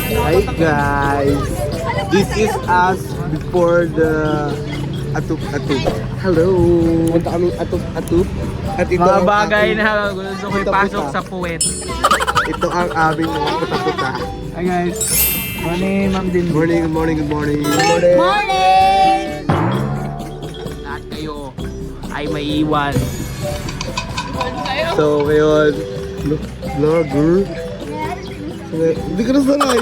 Hi guys! This is us before the Atup-Atup. Hello! Punta kami Atup-Atup. At ito Mga ang bagay aking na gusto ko ipasok sa puwet. Ito ang aming mga puta-puta. Hi guys. Morning, Ma'am Din. Good morning. Morning! Lahat kayo ay maiiwan. So ngayon, vlogger. Hindi ka na sanay.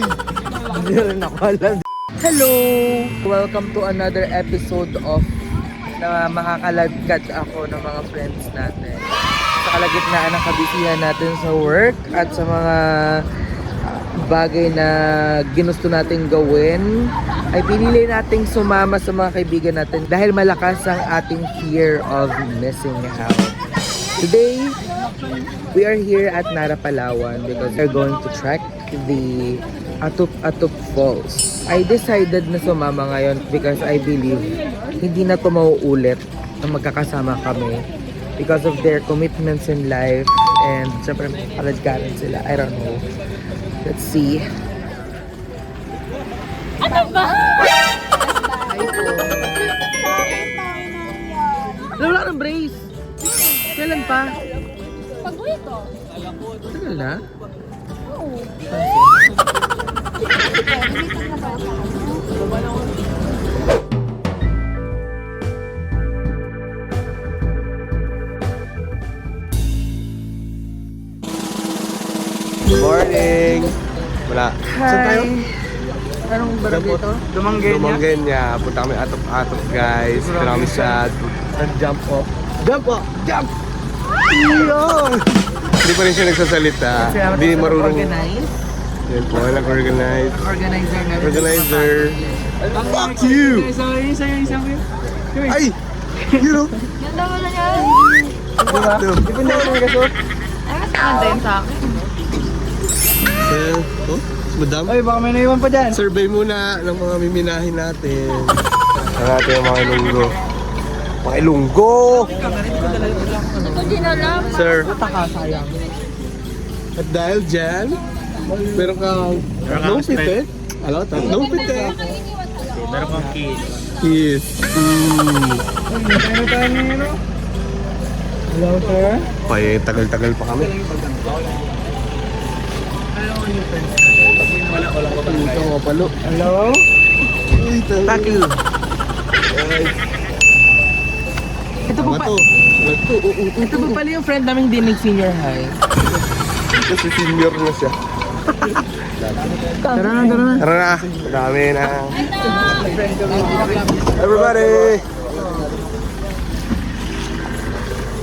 Hindi rin ako alam. Hello! Welcome to another episode of na makakalagkat ako ng mga friends natin. Sa kalagitnaan ng kabisihan natin sa work at sa mga bagay na ginusto nating gawin, ay pinili nating sumama sa mga kaibigan natin dahil malakas ang ating fear of missing out. Today, we are here at Nara, Palawan because we're going to trek the Atup-Atup Falls. I decided na sumama ngayon because I believe hindi na ito mauulit na magkakasama kami because of their commitments in life and syempre kalagkaran sila. I don't know. Let's see. Ano ba? Wala ng brace. Kailan pa? Pag-uwi ko. Tagal na? Oo. Morning! Wala. Saan tayo? Anong barangay ito? Dumanggay Lumanggan niya. Punta kami Atup-Atup guys. Ito na kami sa Jump off. Jump! Jump! Iyon! Hindi pa rin siya nagsasalita. Hindi marunong. Organize. Yan po, nag-organize. Organizer na rin. Organizer. Fuck you! Sorry. Ay! You know? Ganda mo na yan. Diba? Di ba na yung gasot? Ay, mas maganda yun sa akin. Sir, oh, madam. Ay, baka may naiwan pa dyan. Survey muna ng mga miminahin natin. Ang ating mga ilunggo. Mga ilunggo! Hindi ko din alam. Sir, Taka, sayang. at dahil dyan, meron kang no pite. Ano? No pite. Meron kang kiss. Kiss. Ano tayo nino? Hello, sir? Pay, tagal-tagal pa kami. Ito nga palo. Hello? Thank you. Ito po pa. Ito po pala yung friend naming dinig senior high. Kasi senior na siya. Tara na. Tara na. Dami na. Everybody!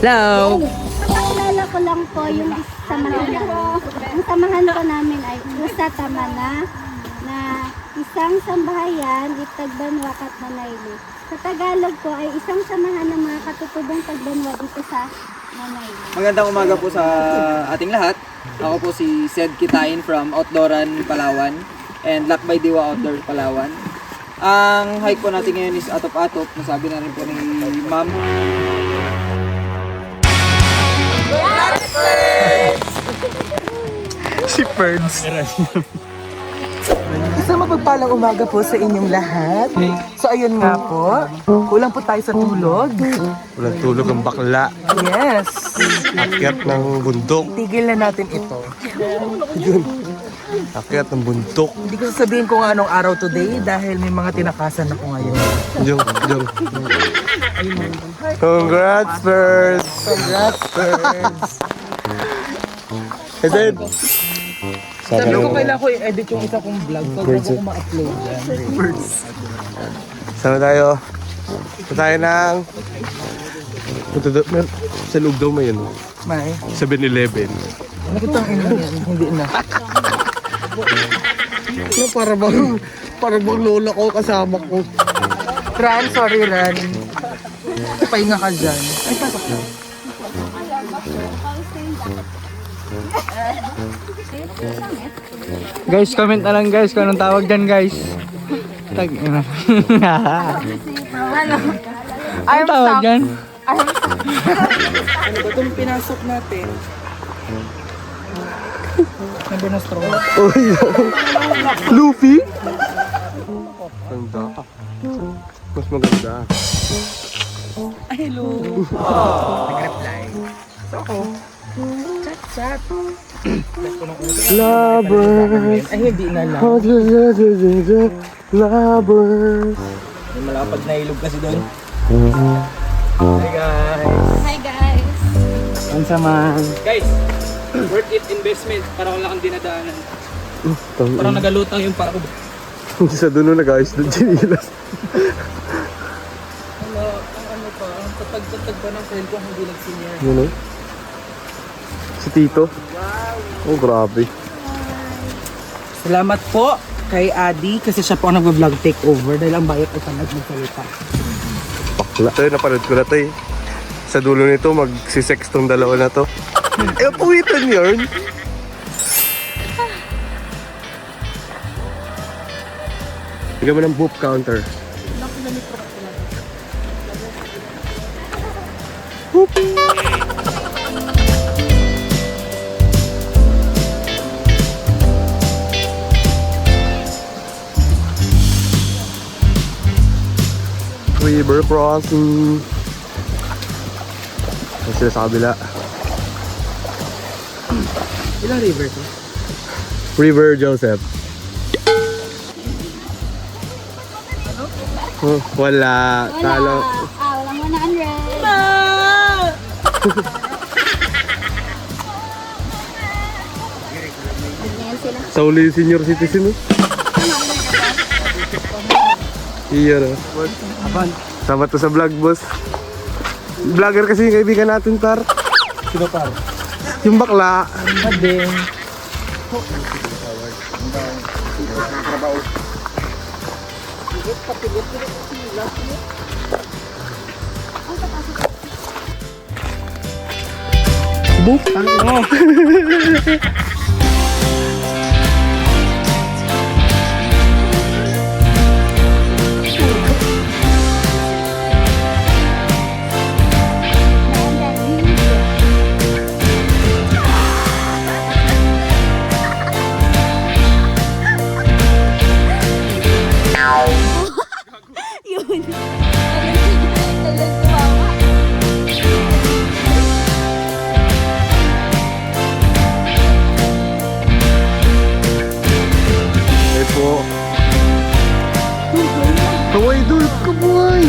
Hello? Paalala ko lang po yung samahan ko. Ang samahan ko namin ay Usa Tamana na isang sambahayan itagbanwa kat Manaylo. Sa Tagalog po ay isang samahan ng mga katutubong tagbanwa dito sa Manaylo. Magandang umaga po sa ating lahat. Ako po si Sed Kitain from Outdooran, Palawan and Lakbay Diwa Outdoor, Palawan. Ang hike po natin ngayon is Atup-Atup. Nasabi na rin po ni Ma'am. Si Ferds. Isang mapagpalang umaga po sa inyong lahat. So ayun nga po, kulang po tayo sa tulog. Walang tulog ang bakla. Yes. Akyat ng bundok. Tigil na natin ito. Yun. Akyat ng bundok. Hindi ko sasabihin kung anong araw today dahil may mga tinakasan ako ngayon. Jung. Congrats, Birds! Congrats, Ferds. Hey, Dad! Sabi ko kailangan ko i-edit yung isa kong vlog so bago ko ma-upload yan. Sama tayo. Sa tayo ng... Sa loob daw may yun. May. 7-Eleven. Nakitang ina yan. Hindi na. Para bang lola ko kasama ko. Ran, sorry Ran. Pahinga ka dyan. Ay, pasok na. Guys, comment na lang guys kung anong tawag dyan guys. Tag ina. Anong tawag dyan? Ano ba itong pinasok natin? Number na straw. Uy! Luffy? Ganda. Mas maganda. Hello. Nag-reply. So ako. Chat. Lovers! Ay, hindi na lang. Lovers! May malapad na ilog kasi doon. Hi guys. Hi guys. Ang sama. Guys, worth it investment para wala kang dinadaanan. Parang nagalutang yung paa ko. Sa dulo nag-ayos ng chinilas. Ano pa, ang tatag-tatag pa ng friend ko hindi nag-senior. Ano? Si Tito? Oh, grabe. Salamat po kay Adi kasi siya po ang nag-vlog takeover dahil ang bayot ay tamad magsalita. Bakla. Ito, napanood ko na ito eh. Sa dulo nito, magsisex tong dalawa na to. Eh, puwitan yun. Bigyan mo ng boop counter. Boop. River crossing. Ang sila sa kabila. Ilang river to? River Joseph. Oh, wala. Talo. Walang 100. Ganyan sila. Sa uli yung senior citizen, no? Iya, no? Sama to sa vlog, boss. Vlogger kasi yung kaibigan natin, par. Sino par? Yung bakla. Mading. Boop. Ano? Yun. Talagang tumawa. Eh po. Kaway dul, kaway.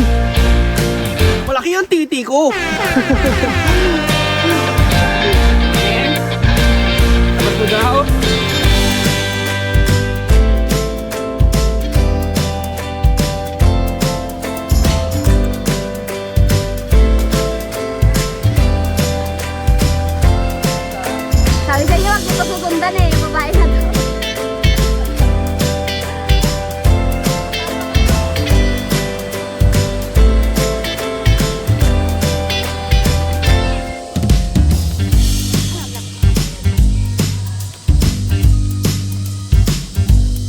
Malaki yung titi ko. Tapos mo daw? Sabi sa inyo, wag dito susundan eh. Yung babae na to.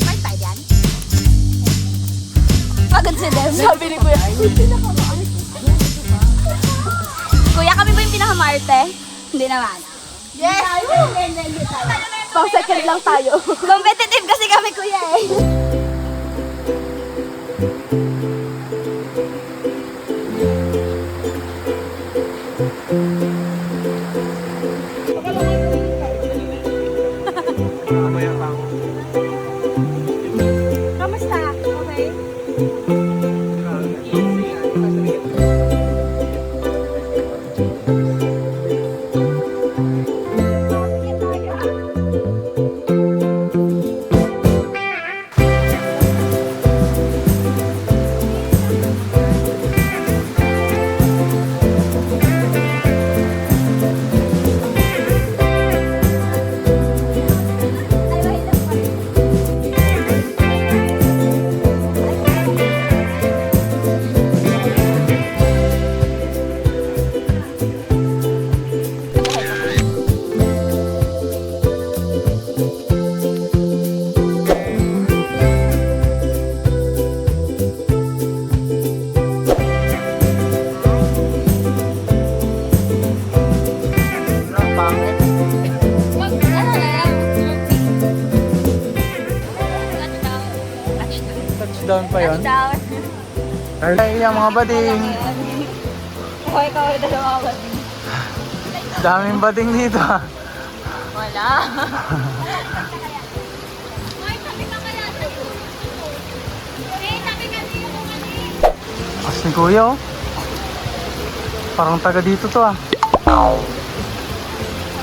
May tayo yan? Pagod si Dem. Sabi ni Kuya. Kuya, kami ba yung pinakamaarte? Hindi naman. Yes! Pang second lang tayo. Competitive kasi kami, kuya eh. Kamusta? Okay? Touchdown pa yun. Down. Ay, yung mga bading. Okay, kaway dalawa ba? Daming bading dito ah. Wala. As ni Kuya oh. Parang taga dito to ah.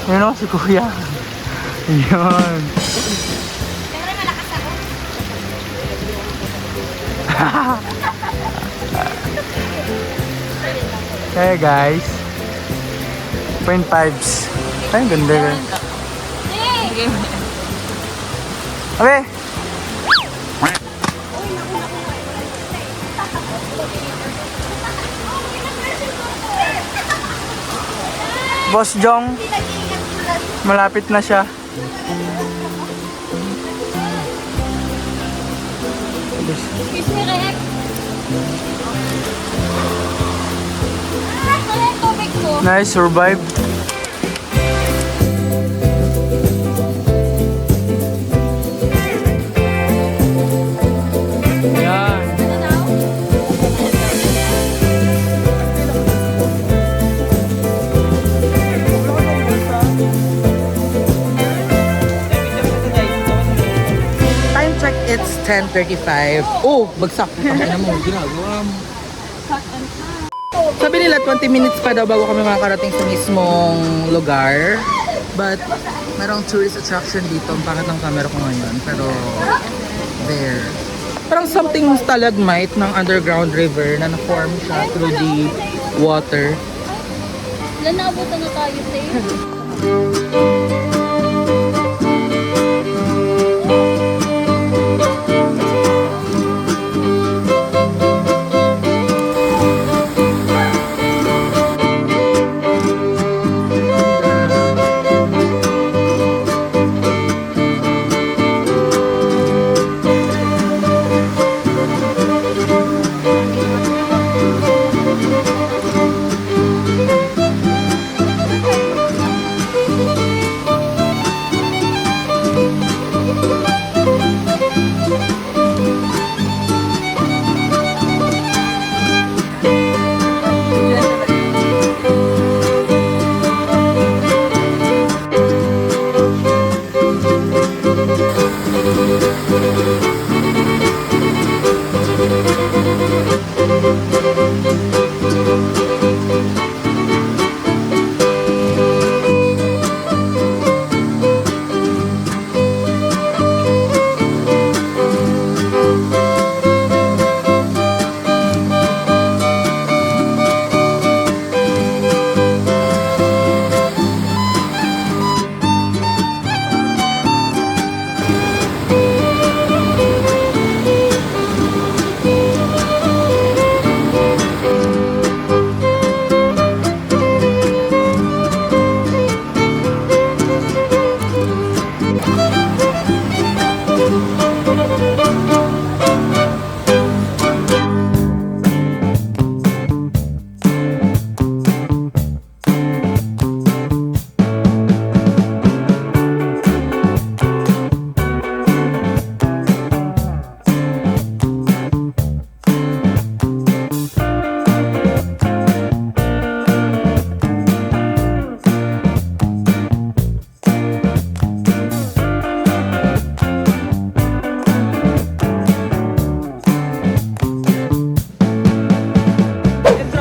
Yun oh, si Kuya. Yun. Hey guys. 0.5s. Ay, ganda ka. Abe! Boss Jong, malapit na siya. Excuse me, Rek. Ano yung tubig ko? Nice, survive. Yan. Ano daw? Time check, it's 10:35. Oh, bagsak. Tangina mo, ginagawa mo. Sabi nila 20 minutes pa daw bago kami makakarating sa mismong lugar. But merong tourist attraction dito. Ang pangit ng camera ko ngayon. Pero there. Parang something stalagmite ng underground river na na-form siya through the water. Wala, naabutan na tayo, Tay.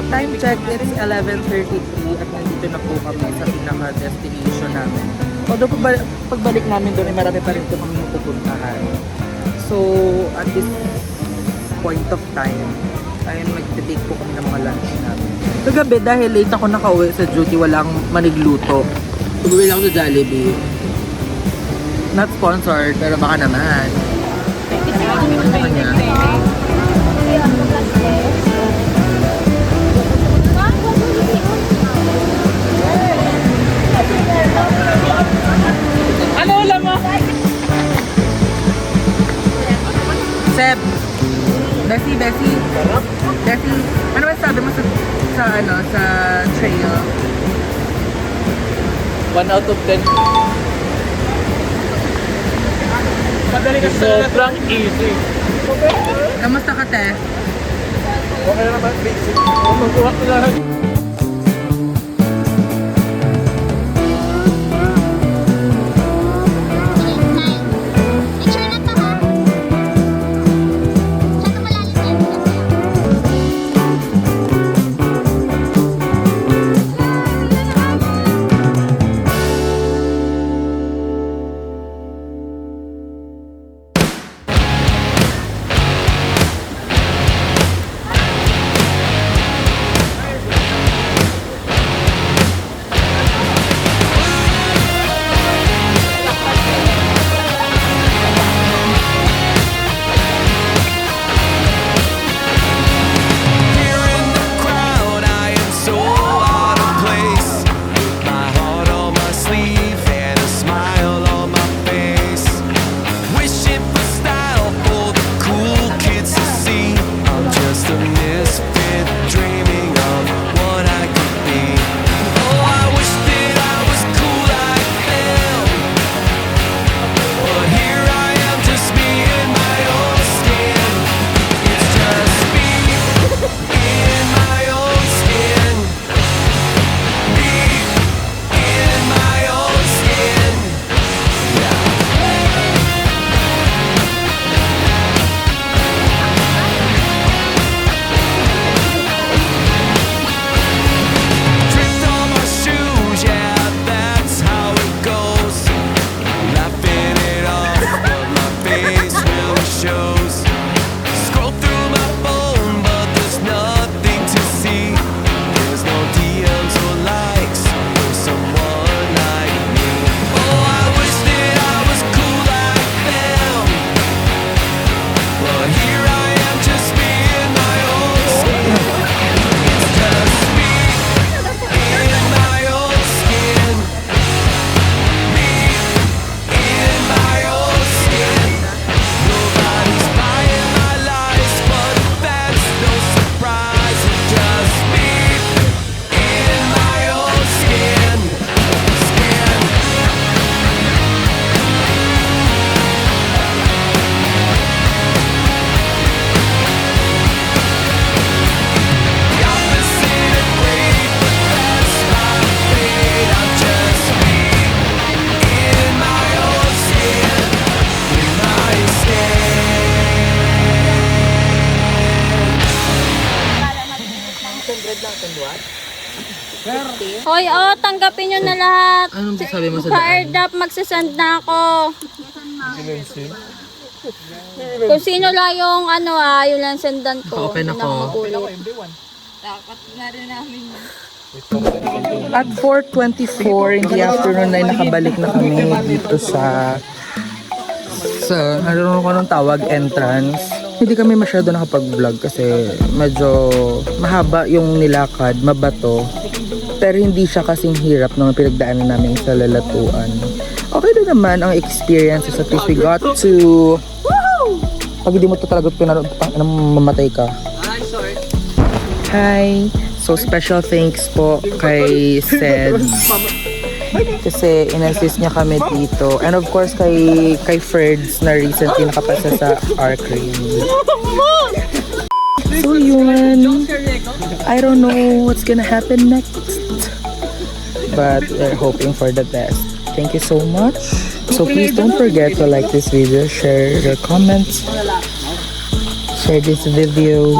Time check, it's 11:33 at nandito na po kami sa pinaka-destination namin. Although pagbalik namin doon ay marami pa rin po kami pupuntahan. So, at this point of time, ay mag-take po kami ng mga lunch namin. Kagabi, dahil late ako nakauwi sa duty, walang manigluto. Umuwi lang ako sa Jollibee. Not sponsored, pero baka naman. Kanya. Ano ulam mo? Seb! Bessie, Bessie. Bessie, ano ba sabi mo sa trail? 1 out of 10. Madali kasi sobrang easy. Kamusta ka, te? Okay na naman, basic. Magkuha ko lang. Picture na to ha. Masyado malalim yan. Here in the crowd, I am so out of place. My heart on my sleeve and a smile on my face. Wishing for style for the cool kids to see. I'm just a misfit dreaming of what I could be. Oh, I wish that I was cool like them. But here I am, just me in my own skin. It's just me in my own skin. Me in my own skin. Tripped on my shoes, yeah, that's how it goes. Laughing it off, but my face really shows. Scroll through my phone, but there's nothing to see. There's no DMs or likes for someone like me. Oh, I wish that I was cool like them. But here I am, just me in my own skin. It's just me in my own skin. Me in my own skin. Nobody's buying my lies, but that's no surprise. It's just me in my own skin. The opposite of great, but that's my fate. I'm just me in my own skin. In my Hoy, tanggapin nyo na lahat. Anong sabi mo sa daan? Fired up, magsasend na ako. Kung sino lang yung yun lang sendan ko. Okay na Hindi ko. makukulit. At 4:24 in the afternoon ay nakabalik na kami dito sa ano ko nung tawag, entrance. Hindi kami masyado nakapag-vlog kasi medyo mahaba yung nilakad, mabato. Pero hindi siya kasing hirap nung pinagdaanan namin sa Lalatuan. Okay din naman ang experience, at least we got to... Pag hindi mo ito talaga mamatay ka. Hi! So special thanks po kay Sed. Kasi in-assist niya kami dito. And of course kay Ferds na recently nakapasa sa Arcade. So yun. I don't know what's gonna happen next. But we're hoping for the best. Thank you so much. So please don't forget to like this video, share your comments, share this video,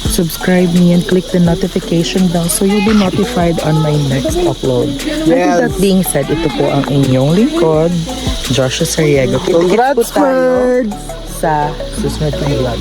subscribe me and click the notification bell so you'll be notified on my next upload. And with that being said, ito po ang inyong lingkod, Joshua Sariego. Congrats, Ferds! Sa susunod na vlog.